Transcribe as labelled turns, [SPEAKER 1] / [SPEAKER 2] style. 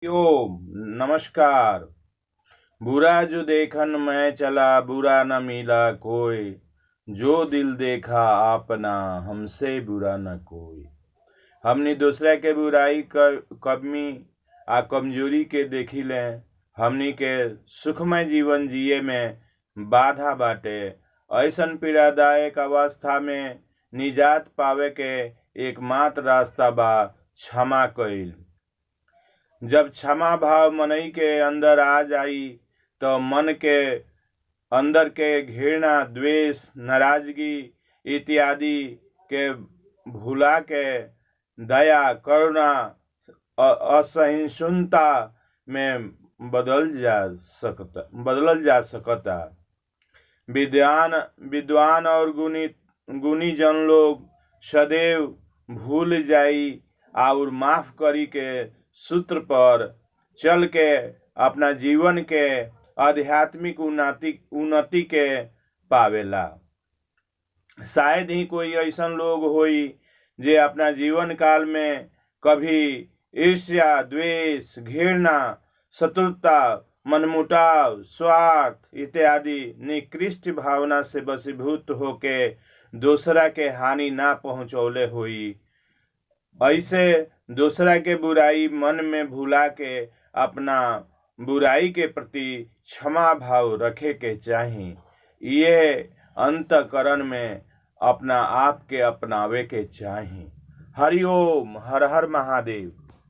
[SPEAKER 1] ओम नमस्कार। बुरा जो देखन मैं चला, बुरा न मिला कोई। जो दिल देखा आपना, हमसे बुरा न कोई। हमनी दूसरा के बुराई कमी आ कमजोरी के देखी लें। हमनी के सुखमय जीवन जिए में बाधा बाटे। ऐसन पीड़ादायक अवस्था में निजात पावे के एकमात्र रास्ता बा क्षमा कईल। जब क्षमा भाव मनई के अंदर आ जाई तो मन के अंदर के घृणा, द्वेष, नाराजगी इत्यादि के भुला के दया, करुणा, असहिष्णुता में बदलल जा सकता। विद्वान और गुणी जन लोग सदैव भूल जाई और माफ करी के सूत्र पर चल के अपना जीवन के आध्यात्मिक उन्नति के पावेला। शायद ही कोई ऐसन लोग होई जे अपना जीवन काल में कभी ईर्ष्या, द्वेष, घृणा, शत्रुता, मनमुटाव, स्वार्थ इत्यादि निकृष्ट भावना से वशीभूत होके दूसरा के हानि ना पहुंचौले हुई। ऐसे दूसरा के बुराई मन में भुला के अपना बुराई के प्रति क्षमा भाव रखे के चाही। ये अंतकरण में अपना आप के अपनावे के चाही। हरि ओम, हर हर महादेव।